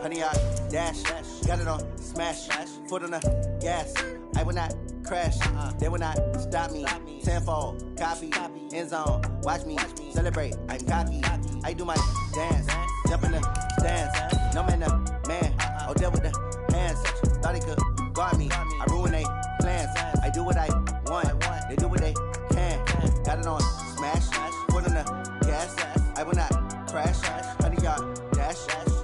100 yard dash. Got it on smash. Foot on the gas. I will not crash. They will not stop me. Tenfold, copy, end zone. Watch me celebrate. I'm cocky. I do my dance. Jump in the stands. No man, the man. Oh, deal with the hands. Thought he could guard me. I ruin they plans. I do what I want. They do what they can. Got it on smash. Foot on the gas. I will not crash. 100 yard dash.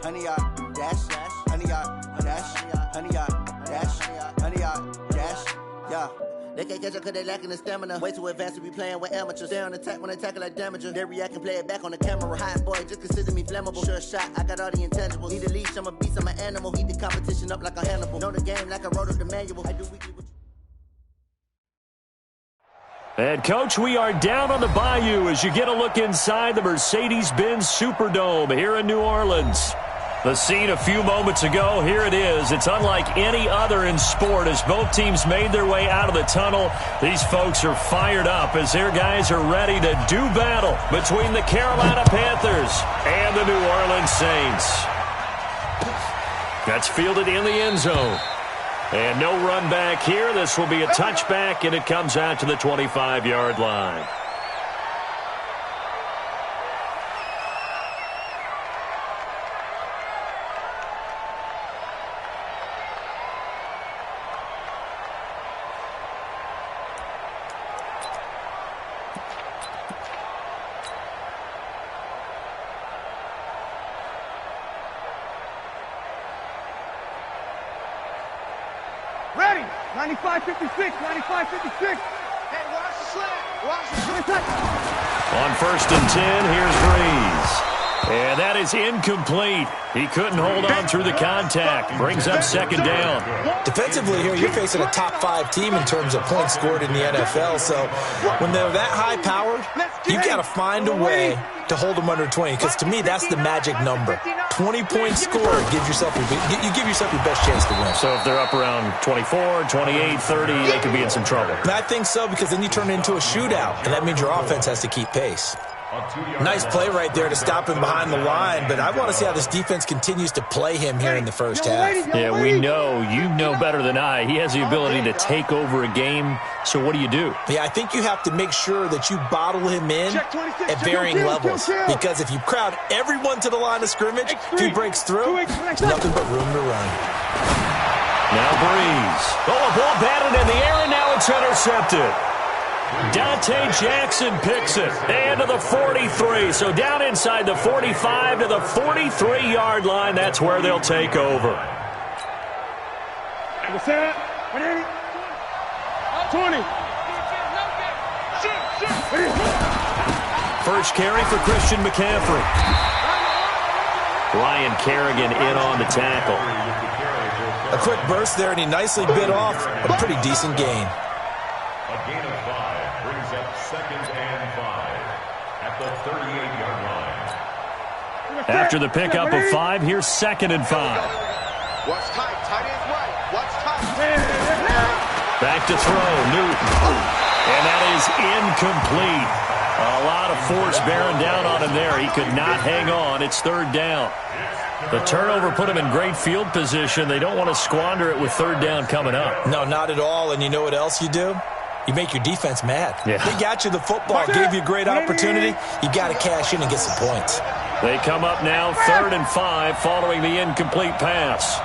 100 yard dash. 100 yard dash. 100 yard dash. 100 yard dash. Yeah. They can't catch up cause they lacking the stamina. Way too advanced to be playing with amateurs. Stay on attack when they tackle like damager. They react and play it back on the camera. Hot boy, just consider me flammable. Sure shot, I got all the intangibles. Need a leash, I'm a beast, I'm an animal. Heat the competition up like a Hannibal. Know the game like I wrote up the manual. I do weekly with And, Coach, we are down on the Bayou as you get a look inside the Mercedes-Benz Superdome here in New Orleans. The scene a few moments ago, here it is. It's unlike any other in sport as both teams made their way out of the tunnel. These folks are fired up as their guys are ready to do battle between the Carolina Panthers and the New Orleans Saints. That's fielded in the end zone. And no run back here. This will be a touchback, and it comes out to the 25-yard line. Ready. 95-56. 95-56. Hey, watch the slant. Watch the slant. On 1st and 10, here's Breeze. And that is incomplete. He couldn't hold on through the contact. Brings up 2nd down. Defensively here, you're facing a top-5 team in terms of points scored in the NFL. So when they're that high-powered, you've got to find a way to hold them under 20. Because to me, that's the magic number. 20 points scored, you give yourself your best chance to win. So if they're up around 24, 28, 30, they could be in some trouble. And I think so, because then you turn it into a shootout, and that means your offense has to keep pace. Nice play right there to stop him behind the line, but I want to see how this defense continues to play him here in the first half. Yeah, we know, you know better than I, he has the ability to take over a game, so what do you do? Yeah, I think you have to make sure that you bottle him in at varying levels, because if you crowd everyone to the line of scrimmage, if he breaks through, there's nothing but room to run. Now Breeze. Oh, a ball batted in the air, and now it's intercepted. Dante Jackson picks it, and to the 43. So down inside the 45 to the 43-yard line. That's where they'll take over. 20. First carry for Christian McCaffrey. Ryan Kerrigan in on the tackle. A quick burst there, and he nicely bit off a pretty decent gain. A gain of 5 brings up 2nd and 5 at the 38-yard line. After the pickup of 5, here's 2nd and 5. Watch tight. Tight ends right. Watch tight. Back to throw, Newton. And that is incomplete. A lot of force bearing down on him there. He could not hang on. It's 3rd down. The turnover put him in great field position. They don't want to squander it with 3rd down coming up. No, not at all. And you know what else you do? You make your defense mad. Yeah. They got you the football, gave you a great opportunity. You got to cash in and get some points. They come up now 3rd and 5 following the incomplete pass.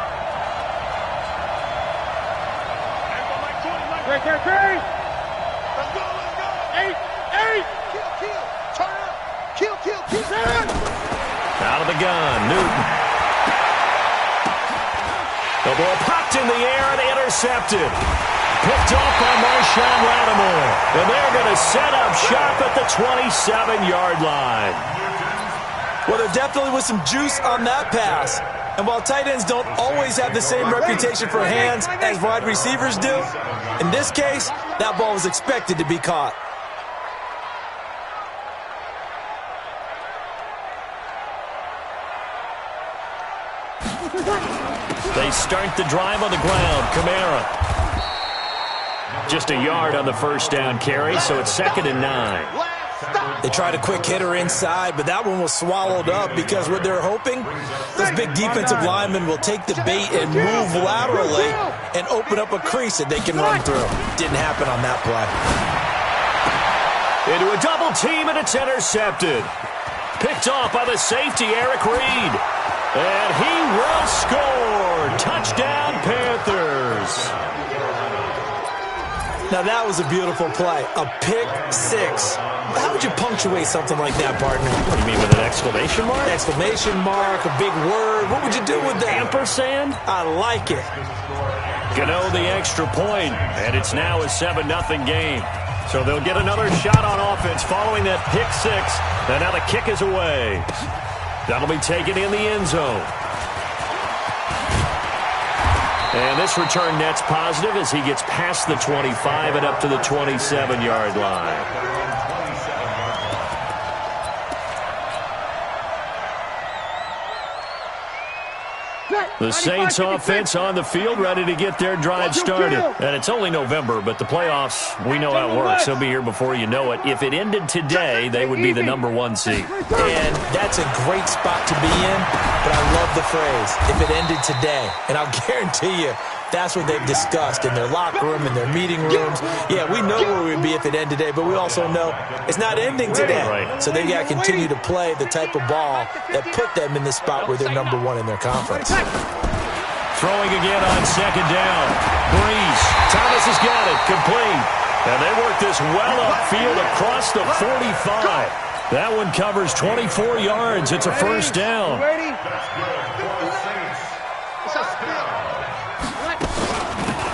Let's go. 8. Kill. Turn up. Kill. Out of the gun, Newton. The ball popped in the air and intercepted. Picked off by Marshawn Lattimore. And they're going to set up shop at the 27-yard line. Well, there definitely was some juice on that pass. And while tight ends don't always have the same reputation for hands as wide receivers do, in this case, that ball was expected to be caught. They start the drive on the ground. Kamara. Just a yard on the first down carry, so it's 2nd and 9. They tried a quick hitter inside, but that one was swallowed up because what they're hoping, those big defensive linemen will take the bait and move laterally and open up a crease that they can run through. Didn't happen on that play. Into a double team, and it's intercepted. Picked off by the safety, Eric Reed. And he will score. Touchdown, Panthers. Now, that was a beautiful play. A pick six. How would you punctuate something like that, partner? What do you mean, with an exclamation mark? Exclamation mark, a big word. What would you do with that? Ampersand? I like it. Gano the extra point, and it's now a 7-0 game. So they'll get another shot on offense following that pick six. And now the kick is away. That'll be taken in the end zone. And this return net's positive as he gets past the 25 and up to the 27-yard line. The Saints offense on the field, ready to get their drive started. And it's only November, but the playoffs, we know how it works. They'll be here before you know it. If it ended today, they would be the #1 seed. And that's a great spot to be in, but I love the phrase, if it ended today. And I'll guarantee you, that's what they've discussed in their locker room, in their meeting rooms. Yeah, we know where we'd be if it ended today, but we also know it's not ending today. Right. So they got to continue to play the type of ball that put them in the spot where they're #1 in their conference. Throwing again on second down. Breeze. Thomas has got it. Complete. And they work this well upfield across the 45. That one covers 24 yards. It's a first down.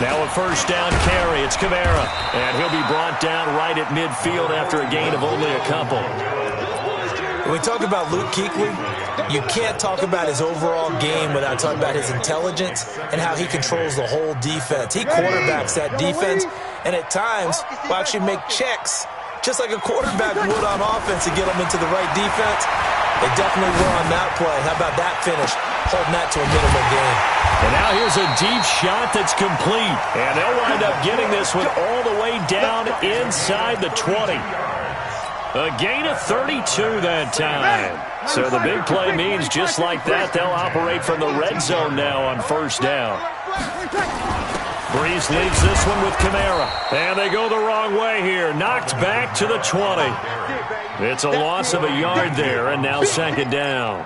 Now a first down carry. It's Kamara. And he'll be brought down right at midfield after a gain of only a couple. When we talk about Luke Kuechly, you can't talk about his overall game without talking about his intelligence and how he controls the whole defense. He quarterbacks that defense, and at times will actually make checks, just like a quarterback would on offense to get them into the right defense. They definitely were on that play. How about that finish? Holding that to a minimal gain. And now here's a deep shot that's complete. And they'll wind up getting this one all the way down inside the 20. A gain of 32 that time. So the big play means just like that, they'll operate from the red zone now on first down. Breeze leaves this one with Kamara. And they go the wrong way here. Knocked back to the 20. It's a loss of a yard there, and now second down.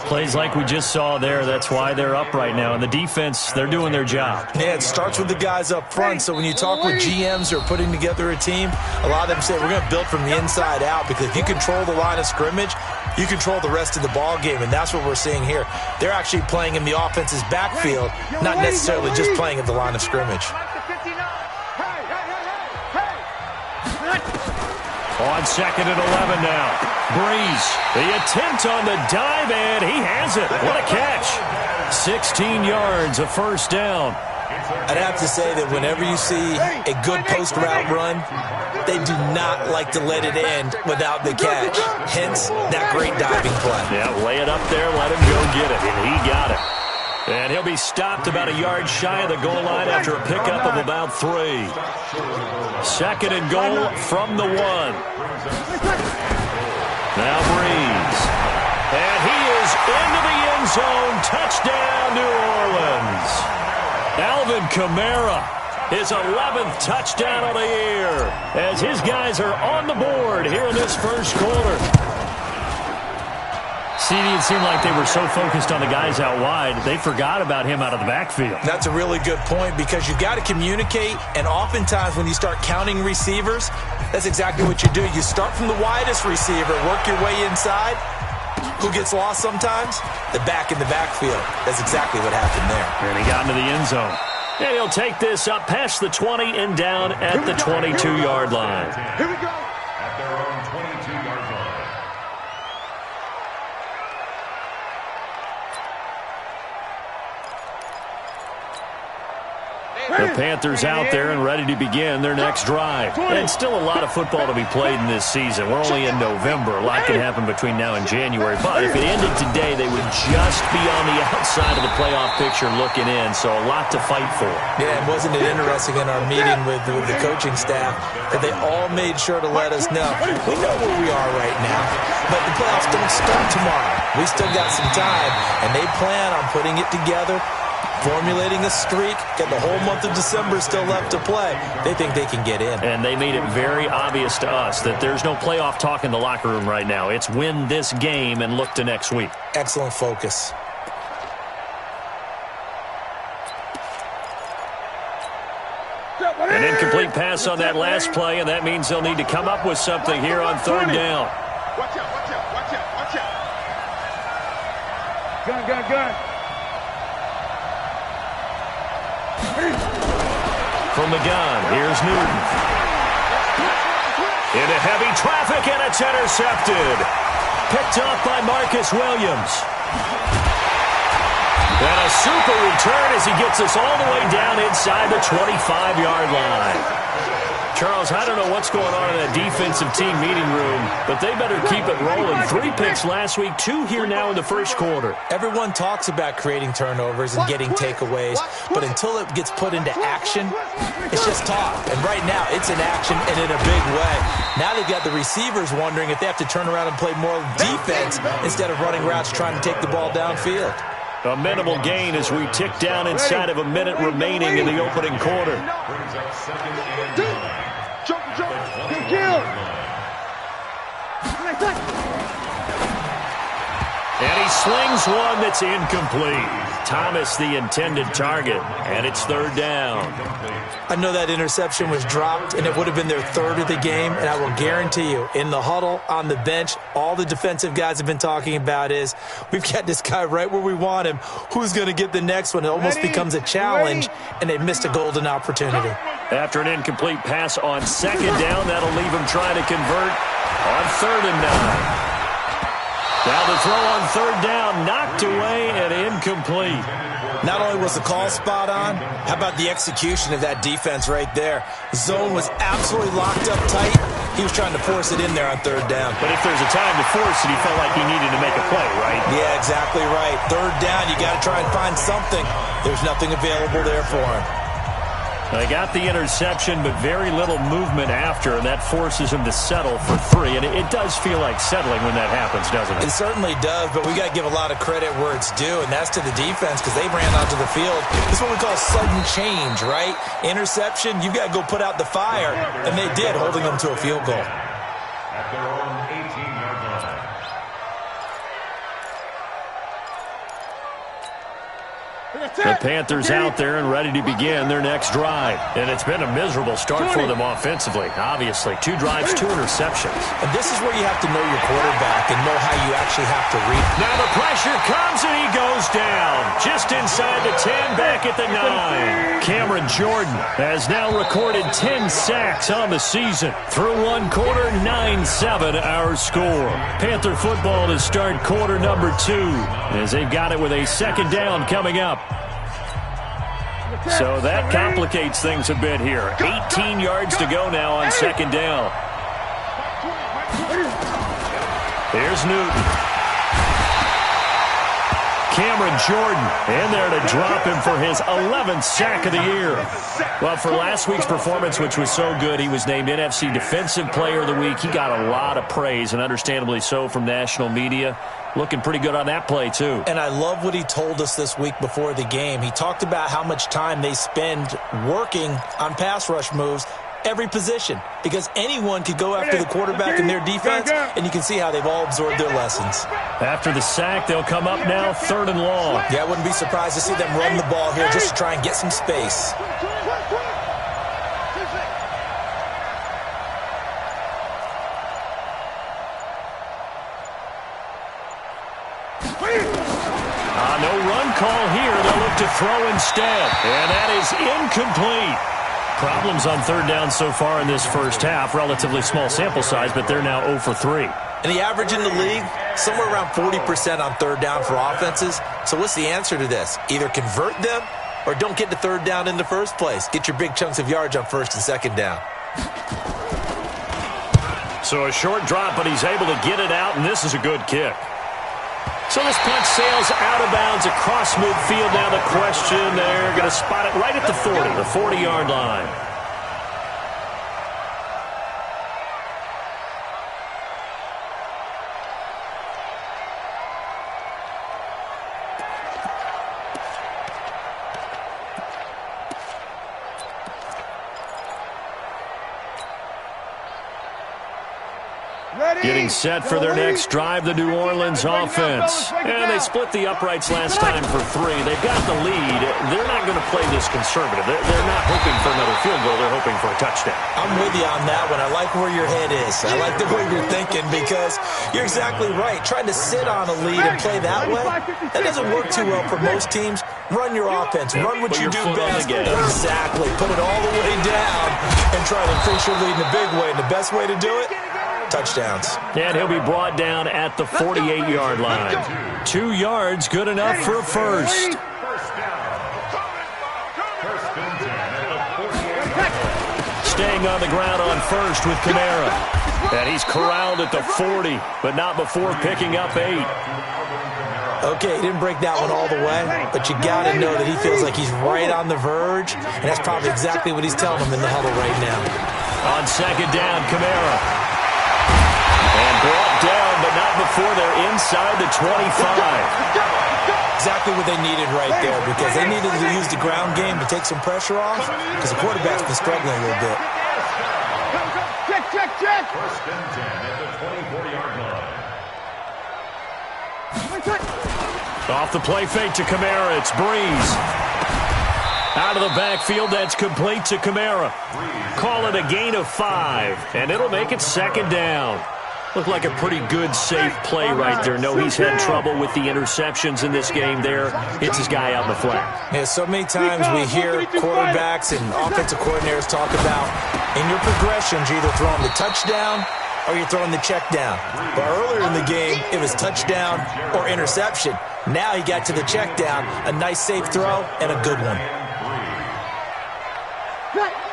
Plays like we just saw there. That's why they're up right now. And the defense, they're doing their job. Yeah, it starts with the guys up front. So when you talk with GMs who are putting together a team, a lot of them say we're going to build from the inside out, because if you control the line of scrimmage, you control the rest of the ball game, and that's what we're seeing here. They're actually playing in the offense's backfield, not necessarily just playing at the line of scrimmage. On second and 11 now. Breeze, the attempt on the dive, and he has it. What a catch. 16 yards, a first down. I'd have to say that whenever you see a good post route run, they do not like to let it end without the catch. Hence, that great diving play. Yeah, lay it up there, let him go get it, and he got it. And he'll be stopped about a yard shy of the goal line after a pickup of about 3. Second and goal from the 1. Now Breeze. And he is into the end zone. Touchdown, New Orleans. Alvin Kamara, his 11th touchdown of the year, as his guys are on the board here in this first quarter. CD, it seemed like they were so focused on the guys out wide, they forgot about him out of the backfield. That's a really good point, because you've got to communicate, and oftentimes when you start counting receivers, that's exactly what you do. You start from the widest receiver, work your way inside. Who gets lost sometimes? The back in the backfield. That's exactly what happened there. And he got into the end zone. And he'll take this up past the 20 and down at the 22-yard line. Here we go. At their own 22-yard line. The Panthers out there and ready to begin their next drive. And still a lot of football to be played in this season. We're only in November. A lot can happen between now and January. But if it ended today, they would just be on the outside of the playoff picture looking in. So a lot to fight for. Yeah, and wasn't it interesting in our meeting with the coaching staff that they all made sure to let us know, we know where we are right now, but the playoffs don't start tomorrow. We still got some time, and they plan on putting it together, formulating a streak, got the whole month of December still left to play. They think they can get in. And they made it very obvious to us that there's no playoff talk in the locker room right now. It's win this game and look to next week. Excellent focus. An incomplete pass on that last play, and that means they'll need to come up with something here on third down. Watch out, watch out, watch out, watch out. Gun. From the gun, here's Newton. Into heavy traffic, and it's intercepted. Picked off by Marcus Williams. And a super return as he gets us all the way down inside the 25-yard line. Charles, I don't know what's going on in that defensive team meeting room, but they better keep it rolling. 3 picks last week, 2 here now in the first quarter. Everyone talks about creating turnovers and getting takeaways, but until it gets put into action, it's just talk. And right now, it's in action and in a big way. Now they've got the receivers wondering if they have to turn around and play more defense instead of running routes trying to take the ball downfield. A minimal gain as we tick down inside of a minute remaining in the opening quarter. And he slings one that's incomplete. Thomas the intended target, and it's third down. I know that interception was dropped, and it would have been their third of the game, and I will guarantee you, in the huddle, on the bench, all the defensive guys have been talking about is, we've got this guy right where we want him. Who's going to get the next one? It almost becomes a challenge, and they missed a golden opportunity. After an incomplete pass on second down, that'll leave him trying to convert on 3rd and 9. Now the throw on third down, knocked away and incomplete. Not only was the call spot on, how about the execution of that defense right there? Zone was absolutely locked up tight. He was trying to force it in there on third down. But if there's a time to force it, he felt like he needed to make a play, right? Yeah, exactly right. Third down, you got to try and find something. There's nothing available there for him. They got the interception, but very little movement after, and that forces him to settle for 3. And it does feel like settling when that happens, doesn't it? It certainly does, but we got to give a lot of credit where it's due, and that's to the defense because they ran onto the field. This is what we call sudden change, right? Interception, you've got to go put out the fire, and they did, holding them to a field goal. At their own 18-yard line. The Panthers out there and ready to begin their next drive. And it's been a miserable start for them offensively, obviously. 2 drives, 2 interceptions. And this is where you have to know your quarterback and know how you actually have to read. Now the pressure comes and he goes down. Just inside the 10, back at the 9. Cameron Jordan has now recorded 10 sacks on the season. Through 1 quarter, 9-7 our score. Panther football to start quarter number 2 as they've got it with a second down coming up. So that complicates things a bit here. 18 yards to go now on second down. Here's Newton. Cameron Jordan in there to drop him for his 11th sack of the year. Well, for last week's performance, which was so good, he was named NFC Defensive Player of the Week. He got a lot of praise, and understandably so, from national media. Looking pretty good on that play, too. And I love what he told us this week before the game. He talked about how much time they spend working on pass rush moves, every position, because anyone could go after the quarterback in their defense, and you can see how they've all absorbed their lessons. After the sack, they'll come up now 3rd and long. Yeah, I wouldn't be surprised to see them run the ball here just to try and get some space. No run call here. They'll look to throw instead, and that is incomplete. Problems on third down so far in this first half. Relatively small sample size, but they're now 0 for 3. And the average in the league, somewhere around 40% on third down for offenses. So what's the answer to this? Either convert them or don't get to third down in the first place. Get your big chunks of yards on first and second down. So a short drop, but he's able to get it out, and this is a good kick. So this punt sails out of bounds across midfield. Now the question, they're going to spot it right at the 40, the 40-yard line. Getting set for their next drive, the New Orleans offense. And they split the uprights last time for 3. They've got the lead. They're not going to play this conservative. They're not hoping for another field goal. They're hoping for a touchdown. I'm with you on that one. I like where your head is. I like the way you're thinking because you're exactly right. Trying to sit on a lead and play that way, that doesn't work too well for most teams. Run your offense. Run what you do best. Exactly. Put it all the way down and try to increase your lead in a big way. And the best way to do it? Touchdowns. And he'll be brought down at the 48-yard line. 2 yards, good enough for a first. Staying on the ground on first with Kamara. And he's corralled at the 40, but not before picking up 8. Okay, he didn't break that one all the way, but you got to know that he feels like he's right on the verge, and that's probably exactly what he's telling him in the huddle right now. On second down, Kamara. And brought down, but not before they're inside the 25. Exactly what they needed right there, because they needed to use the ground game to take some pressure off, because the quarterback's been struggling a little bit. Check. First and 10 at the 24-yard line. Off the play fake to Kamara, it's Breeze. Out of the backfield, that's complete to Kamara. Call it a gain of 5, and it'll make it second down. Looked like a pretty good, safe play right there. No, he's had trouble with the interceptions in this game there. It's his guy out in the flat. Yeah, so many times we hear quarterbacks and offensive coordinators talk about, in your progressions, you're either throwing the touchdown or you're throwing the check down. But earlier in the game, it was touchdown or interception. Now he got to the check down, a nice safe throw, and a good one.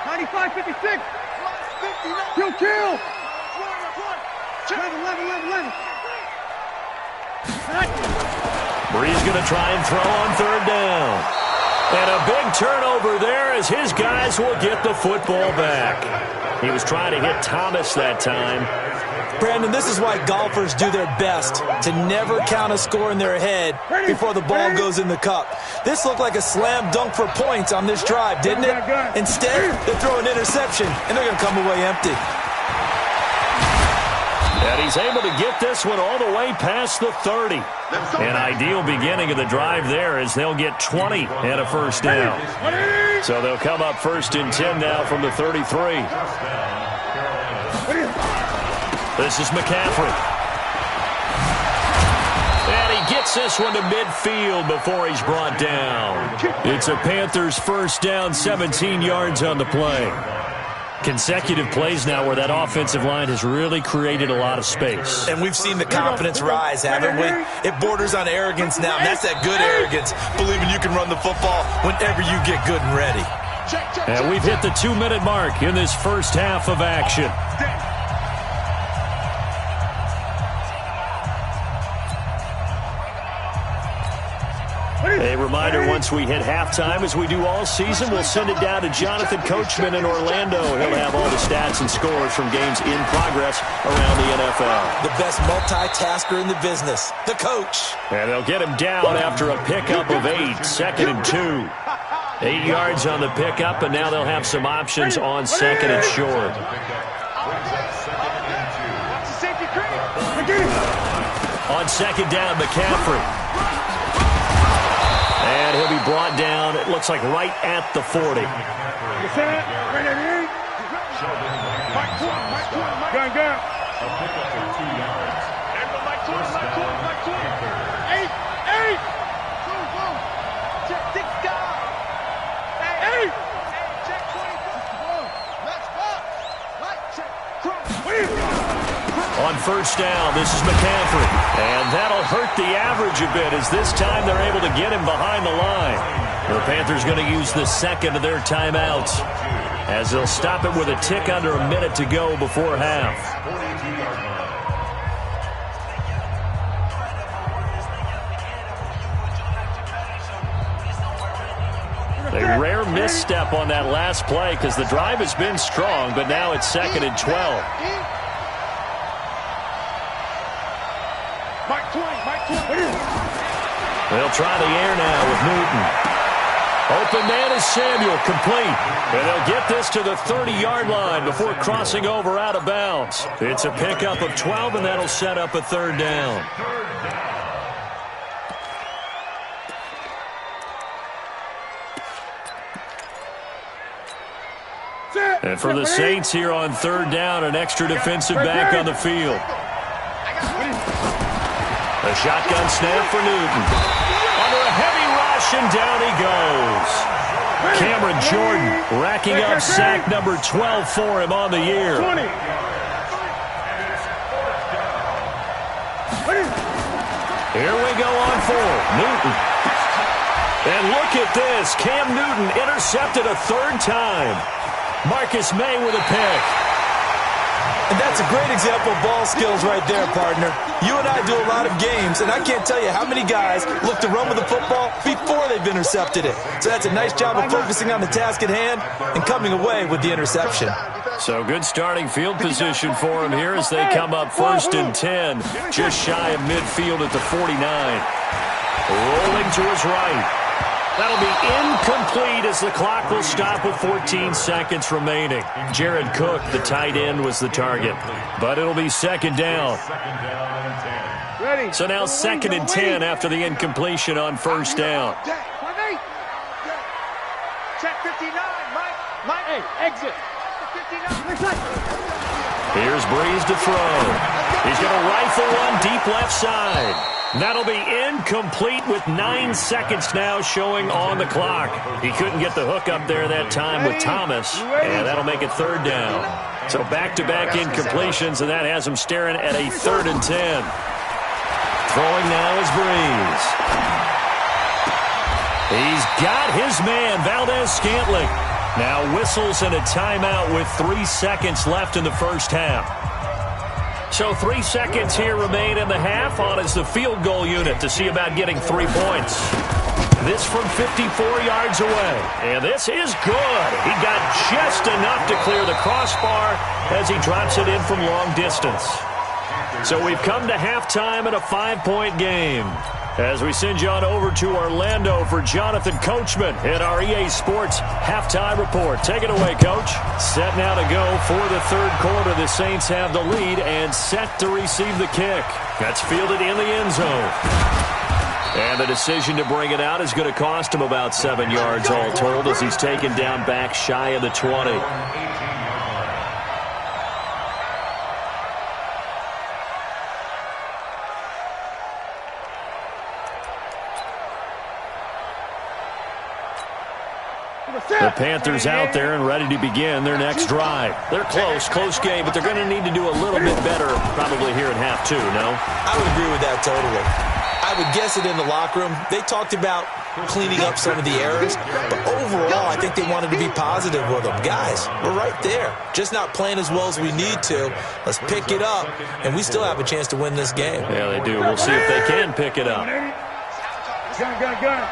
95-56. Kill. 11. Breeze going to try and throw on third down. And a big turnover there as his guys will get the football back. He was trying to hit Thomas that time. Brandon, this is why golfers do their best to never count a score in their head before the ball goes in the cup. This looked like a slam dunk for points on this drive, didn't it? Instead, they throw an interception, and they're going to come away empty. And he's able to get this one all the way past the 30. An ideal beginning of the drive there as they'll get 20 and a first down. So they'll come up first and 10 now from the 33. This is McCaffrey. And he gets this one to midfield before he's brought down. It's a Panthers first down, 17 yards on the play. Consecutive plays now where that offensive line has really created a lot of space. And we've seen the confidence rise, haven't we? It borders on arrogance now, and that's that good arrogance, believing you can run the football whenever you get good and ready. And we've hit the 2-minute mark in this first half of action. A reminder, once we hit halftime, as we do all season, we'll send it down to Jonathan Coachman in Orlando. He'll have all the stats and scores from games in progress around the NFL. The best multitasker in the business, the coach. And they'll get him down after a pickup of 8, second and 2. 8 yards on the pickup, and now they'll have some options on second and short. On second down, McCaffrey. And he'll be brought down, it looks like right at the 40. On first down, this is McCaffrey. And that'll hurt the average a bit as this time they're able to get him behind the line. The Panthers going to use the second of their timeouts as they'll stop it with a tick under a minute to go before half. A rare misstep on that last play because the drive has been strong, but now it's 2nd and 12. They'll try the air now with Newton. Open man is Samuel, complete. And they'll get this to the 30-yard line before crossing over out of bounds. It's a pickup of 12, and that'll set up a 3rd down. And for the Saints here on 3rd down, an extra defensive back on the field. A shotgun snap for Newton. Under a heavy rush, and down he goes. Cameron Jordan racking up sack number 12 for him on the year. Here we go on 4. Newton. And look at this. Cam Newton intercepted a 3rd time. Marcus May with a pick. And that's a great example of ball skills right there, partner. You and I do a lot of games, and I can't tell you how many guys look to run with the football before they've intercepted it. So that's a nice job of focusing on the task at hand and coming away with the interception. So good starting field position for him here as they come up 1st and 10, just shy of midfield at the 49. Rolling to his right. That'll be incomplete as the clock will stop with 14 seconds remaining. Jared Cook, the tight end, was the target. But it'll be 2nd down. So now 2nd and 10 after the incompletion on 1st down. Check 59, Mike. Hey, exit. Here's Breeze to throw. He's going to rifle one deep left side. That'll be incomplete with 9 seconds now showing on the clock. He couldn't get the hook up there that time with Thomas, and that'll make it 3rd down. So back-to-back incompletions, and that has him staring at a 3rd and 10. Throwing now is Breeze. He's got his man, Valdez-Scantling. Now whistles and a timeout with 3 seconds left in the 1st half. So 3 seconds here remain in the half. On is the field goal unit to see about getting 3 points. This from 54 yards away. And this is good. He got just enough to clear the crossbar as he drops it in from long distance. So we've come to halftime in a 5-point game. As we send you on over to Orlando for Jonathan Coachman in our EA Sports Halftime Report. Take it away, Coach. Set now to go for the 3rd quarter. The Saints have the lead and set to receive the kick. That's fielded in the end zone. And the decision to bring it out is going to cost him about 7 yards all told as he's taken down back shy of the 20. The Panthers out there and ready to begin their next drive. They're close game, but they're going to need to do a little bit better probably here in half 2, no? I would agree with that totally. I would guess it in the locker room. They talked about cleaning up some of the errors, but overall I think they wanted to be positive with them. Guys, we're right there. Just not playing as well as we need to. Let's pick it up, and we still have a chance to win this game. Yeah, they do. We'll see if they can pick it up. Gun.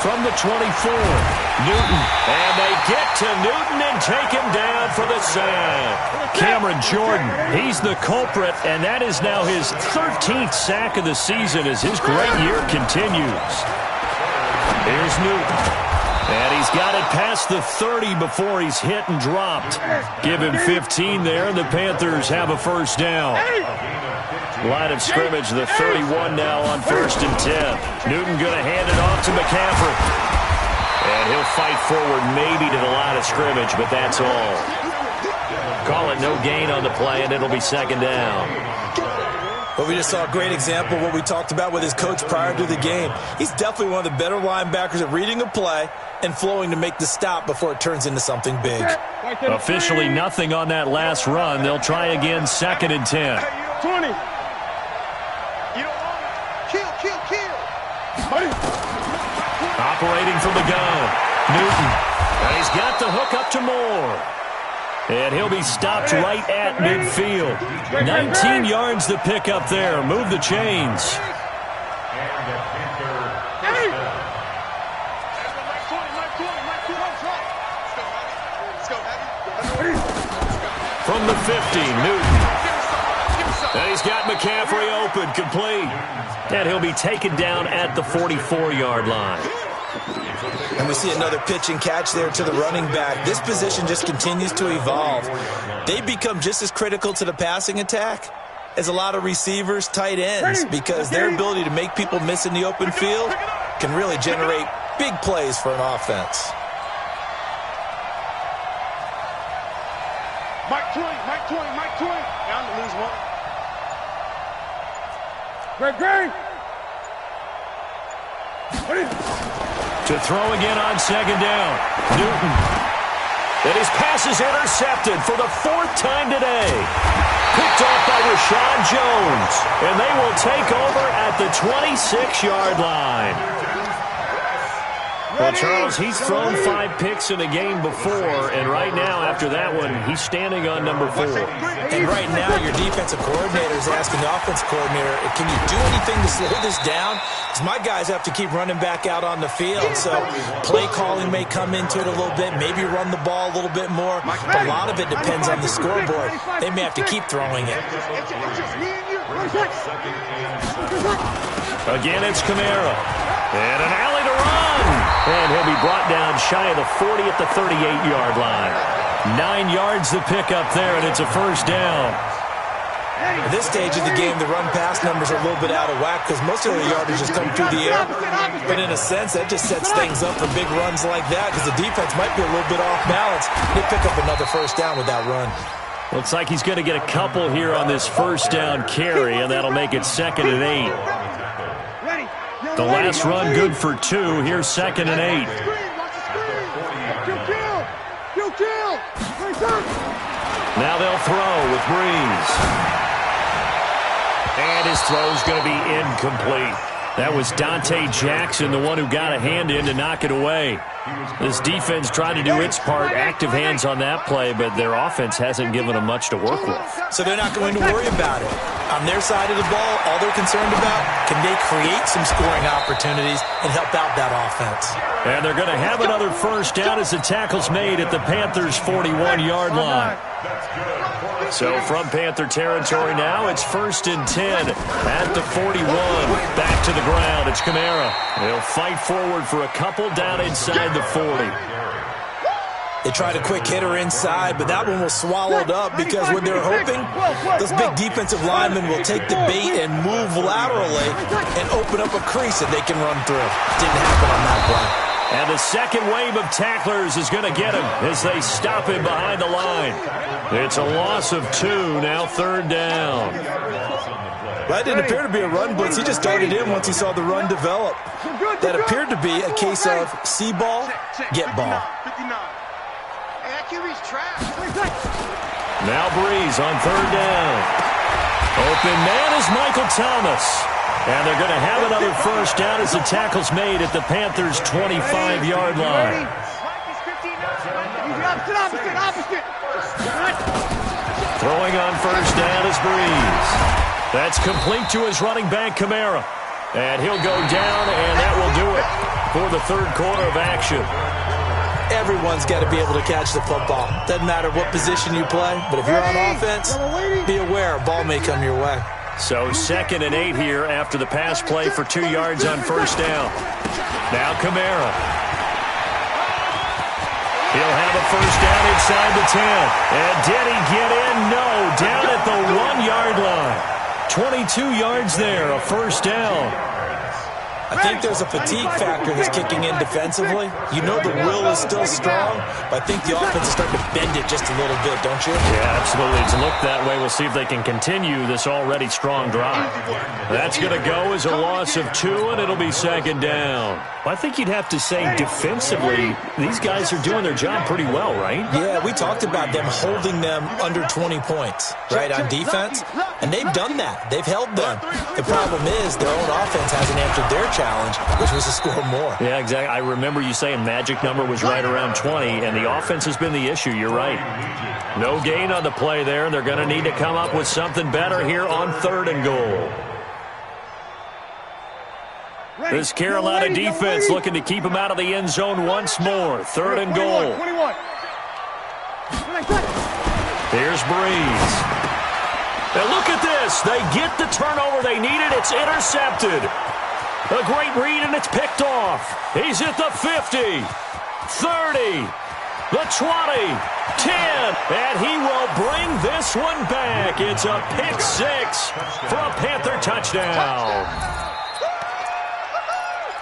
From the 24, Newton. And they get to Newton and take him down for the sack. Cameron Jordan, he's the culprit, and that is now his 13th sack of the season as his great year continues. Here's Newton. And he's got it past the 30 before he's hit and dropped. Give him 15 there, and the Panthers have a 1st down. Line of scrimmage, the 31 now on 1st and 10. Newton going to hand it off to McCaffrey. And he'll fight forward maybe to the line of scrimmage, but that's all. Call it no gain on the play, and it'll be 2nd down. Well, we just saw a great example of what we talked about with his coach prior to the game. He's definitely one of the better linebackers at reading a play and flowing to make the stop before it turns into something big. Officially nothing on that last run. They'll try again 2nd and 10. 20. Operating from the gun, Newton. And he's got the hook up to Moore. And he'll be stopped right at midfield. 19 yards to pick up there. Move the chains. From the 50, Newton. And he's got McCaffrey open, complete. And he'll be taken down at the 44-yard line. And we see another pitch and catch there to the running back. This position just continues to evolve. They become just as critical to the passing attack as a lot of receivers, tight ends, because their ability to make people miss in the open field can really generate big plays for an offense. Mike 20. Down to lose one. Greg. To throw again on second down. Newton. And his pass is intercepted for the 4th time today. Picked off by Rashad Jones. And they will take over at the 26-yard line. Well, Charles, he's thrown 5 picks in a game before, and right now, after that one, he's standing on number 4. And right now, your defensive coordinator is asking the offensive coordinator, can you do anything to slow this down? Because my guys have to keep running back out on the field, so play calling may come into it a little bit, maybe run the ball a little bit more, but a lot of it depends on the scoreboard. They may have to keep throwing it. Again, it's Kamara. And an alley to run. And he'll be brought down shy of the 40 at the 38-yard line. 9 yards to pick up there, and it's a first down. At this stage of the game, the run-pass numbers are a little bit out of whack because most of the yardage has come through the air. But in a sense, that just sets things up for big runs like that because the defense might be a little bit off balance. They pick up another first down with that run. Looks like he's going to get a couple here on this first down carry, and that'll make it 2nd and 8. The last run good for 2. Here's 2nd and 8. Now they'll throw with Breeze. And his throw's going to be incomplete. That was Dante Jackson, the one who got a hand in to knock it away. This defense tried to do its part, active hands on that play, but their offense hasn't given them much to work with. So they're not going to worry about it. On their side of the ball, all they're concerned about, can they create some scoring opportunities and help out that offense? And they're going to have another first down as the tackle's made at the Panthers' 41-yard line. So from Panther territory now, it's 1st and 10 at the 41. Back to the ground, it's Kamara. He'll fight forward for a couple down inside the 40. They tried a quick hitter inside, but that one was swallowed up because when they're hoping, those big defensive linemen will take the bait and move laterally and open up a crease that they can run through. Didn't happen on that play. And the second wave of tacklers is going to get him as they stop him behind the line. It's a loss of 2, now 3rd down. That didn't appear to be a run blitz. He just darted in once he saw the run develop. That appeared to be a case of see ball, get ball. Now Breeze on 3rd down. Open man is Michael Thomas. And they're going to have another first down as the tackle's made at the Panthers' 25-yard line. Throwing on first down is Breeze. That's complete to his running back, Kamara. And he'll go down, and that will do it for the 3rd quarter of action. Everyone's got to be able to catch the football. Doesn't matter what position you play, but if you're on offense, be aware a ball may come your way. So 2nd and 8 here after the pass play for 2 yards on first down. Now Kamara. He'll have a first down inside the 10. And did he get in? No. Down at the 1-yard line. 22 yards there, a first down. I think there's a fatigue factor that's kicking in defensively. You know the will is still strong, but I think the offense is starting to bend it just a little bit, don't you? Yeah, absolutely. It's looked that way. We'll see if they can continue this already strong drive. That's going to go as a loss of 2, and it'll be 2nd down. I think you'd have to say defensively, these guys are doing their job pretty well, right? Yeah, we talked about them holding them under 20 points, right, on defense, and they've done that. They've held them. The problem is their own offense hasn't answered their challenge, which was to score more. Yeah, exactly. I remember you saying magic number was right around 20, and the offense has been the issue. You're right. No gain on the play there, and they're going to need to come up with something better here on 3rd and goal. This Carolina defense looking to keep him out of the end zone once more. 3rd and goal. 21. Here's Breeze. And look at this. They get the turnover they needed. It's intercepted. A great read, and it's picked off. He's at the 50, 30, the 20, 10, and he will bring this one back. It's a pick 6 for a Panther touchdown.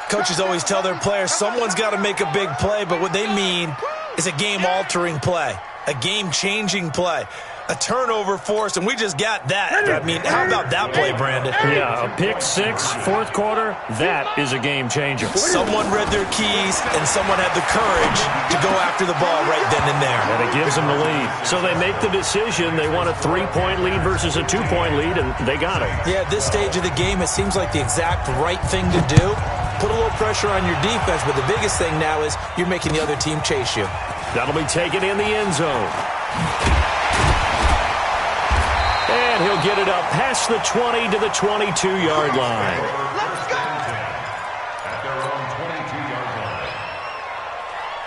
Coaches always tell their players someone's got to make a big play, but what they mean is a game-altering play, a game-changing play, a turnover force, and we just got that. I mean, how about that play, Brandon? Yeah, a pick 6, 4th quarter, that is a game changer. Someone read their keys, and someone had the courage to go after the ball right then and there. And it gives them the lead. So they make the decision. They want a 3-point lead versus a 2-point lead, and they got it. Yeah, at this stage of the game, it seems like the exact right thing to do. Put a little pressure on your defense, but the biggest thing now is you're making the other team chase you. That'll be taken in the end zone. And he'll get it up past the 20 to the 22-yard line.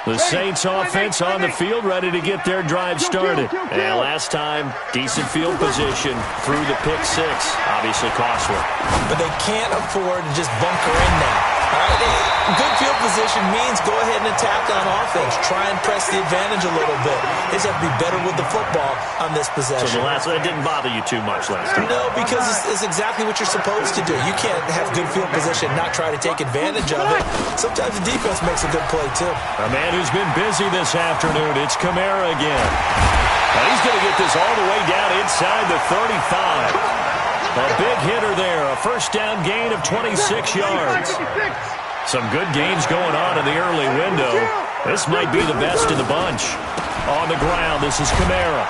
The Saints offense on the field, ready to get their drive started. And last time, decent field position through the pick 6. Obviously costly. But they can't afford to just bunker in now. All right, good field position means go ahead and attack on offense. Try and press the advantage a little bit. They just have to be better with the football on this possession. So that didn't bother you too much last time? No, because it's exactly what you're supposed to do. You can't have good field position and not try to take advantage of it. Sometimes the defense makes a good play, too. A man who's been busy this afternoon, it's Kamara again. And he's going to get this all the way down inside the 35. A big hitter there, a first down gain of 26 yards. Some good gains going on in the early window. This might be the best in the bunch. On the ground, this is Kamara.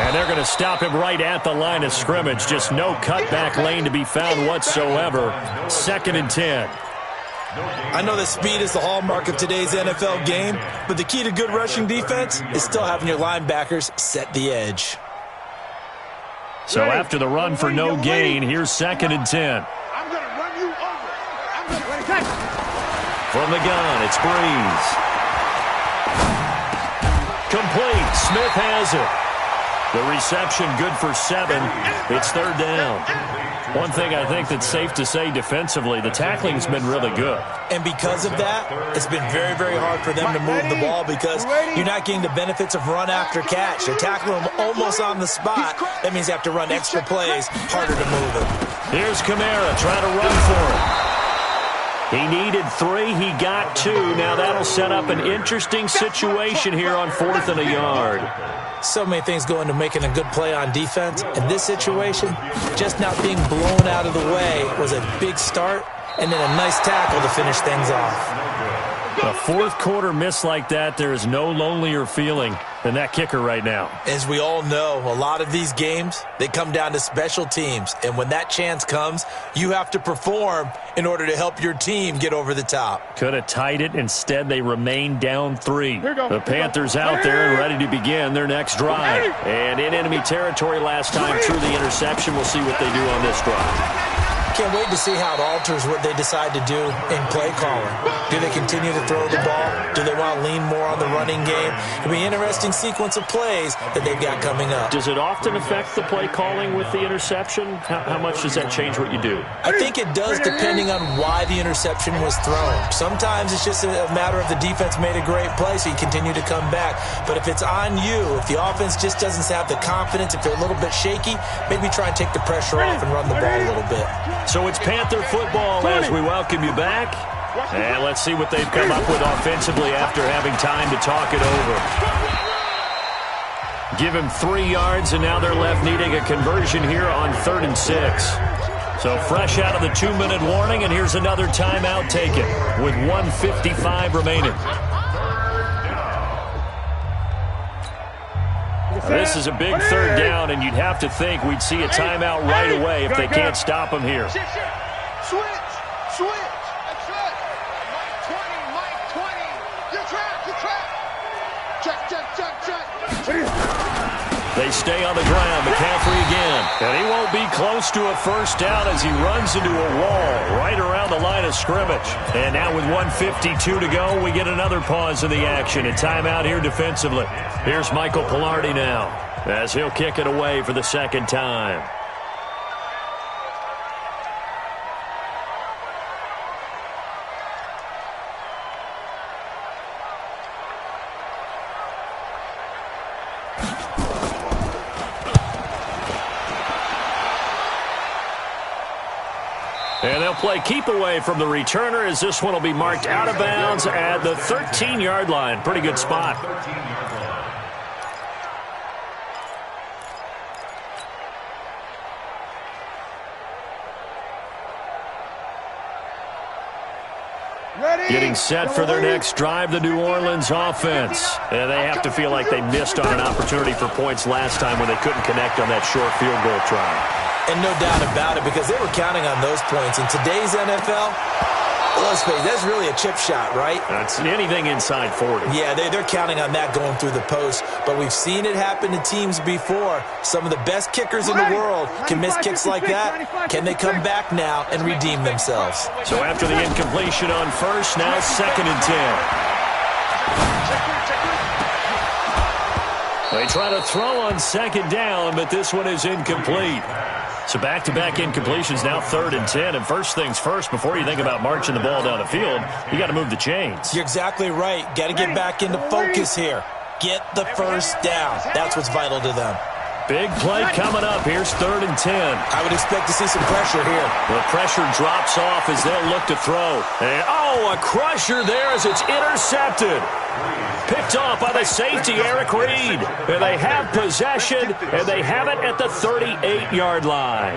And they're going to stop him right at the line of scrimmage. Just no cutback lane to be found whatsoever. 2nd and 10. I know that speed is the hallmark of today's NFL game, but the key to good rushing defense is still having your linebackers set the edge. So after the run for no gain, here's 2nd and 10. I'm going to run you over. From the gun, it's Breeze. Complete. Smith has it. The reception good for 7. It's 3rd down. One thing I think that's safe to say defensively, the tackling's been really good. And because of that, it's been very, very hard for them to move the ball because you're not getting the benefits of run after catch. They tackle them almost on the spot. That means you have to run extra plays, harder to move it. Here's Kamara trying to run for it. He needed 3. He got 2. Now that'll set up an interesting situation here on 4th and a yard. So many things go into making a good play on defense. In this situation, just not being blown out of the way was a big start, and then a nice tackle to finish things off. A 4th quarter miss like that, there is no lonelier feeling than that kicker right now. As we all know, a lot of these games, they come down to special teams. And when that chance comes, you have to perform in order to help your team get over the top. Could have tied it. Instead, they remain down 3. The Panthers out there and ready to begin their next drive. And in enemy territory last time through the interception. We'll see what they do on this drive. Can't wait to see how it alters what they decide to do in play calling. Do they continue to throw the ball? Do they want to lean more on the running game? It'll be an interesting sequence of plays that they've got coming up. Does it often affect the play calling with the interception? How much does that change what you do? I think it does depending on why the interception was thrown. Sometimes it's just a matter of the defense made a great play, so you continue to come back. But if it's on you, if the offense just doesn't have the confidence, if they're a little bit shaky, maybe try and take the pressure off and run the ball a little bit. So it's Panther football as we welcome you back. And let's see what they've come up with offensively after having time to talk it over. Give him 3 yards, and now they're left needing a conversion here on 3rd and 6. So fresh out of the 2-minute warning, and here's another timeout taken with 1:55 remaining. This is a big 3rd down, and you'd have to think we'd see a timeout right away if they can't stop him here. Switch. They stay on the ground. McCaffrey again. And he won't be close to a first down as he runs into a wall right around the line of scrimmage. And now with 1:52 to go, we get another pause in the action. A timeout here defensively. Here's Michael Pilardi now as he'll kick it away for the second time. And they'll play keep away from the returner as this one will be marked out of bounds at the 13-yard line. Pretty good spot. Getting set for their next drive, the New Orleans offense. And they have to feel like they missed on an opportunity for points last time when they couldn't connect on that short field goal try. And no doubt about it, because they were counting on those points. In today's NFL, let's face it, that's really a chip shot, right? That's anything inside 40. Yeah, they're counting on that going through the post. But we've seen it happen to teams before. Some of the best kickers in the world can miss kicks like that. Can they come back now and redeem themselves? So after the incompletion on first, now 2nd and 10. They try to throw on 2nd down, but this one is incomplete. So back-to-back incompletions, now 3rd and 10. And first things first, before you think about marching the ball down the field, you got to move the chains. You're exactly right. Got to get back into focus here. Get the first down. That's what's vital to them. Big play coming up. Here's 3rd and 10. I would expect to see some pressure here. The pressure drops off as they'll look to throw. And, a crusher there as it's intercepted. Picked off by the safety, Eric Reed. And they have possession, and they have it at the 38-yard line.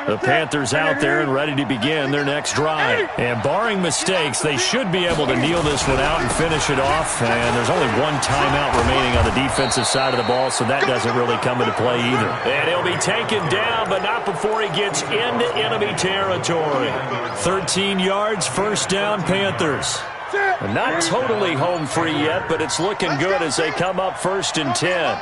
The Panthers out there and ready to begin their next drive. And barring mistakes, they should be able to kneel this one out and finish it off. And there's only one timeout remaining on the defensive side of the ball, so that doesn't really come into play either. And he'll be taken down, but not before he gets into enemy territory. 13 yards, first down, Panthers. Not totally home free yet, but it's looking good as they come up 1st and 10.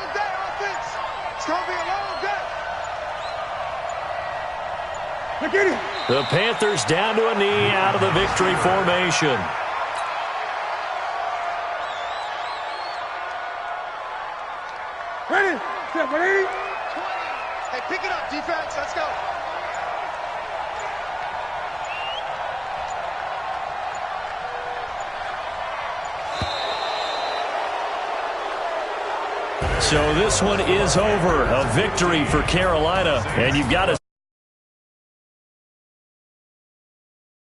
The Panthers down to a knee out of the victory formation. Ready? Set, ready? Hey, pick it up, defense. Let's go. So this one is over. A victory for Carolina. And you've got to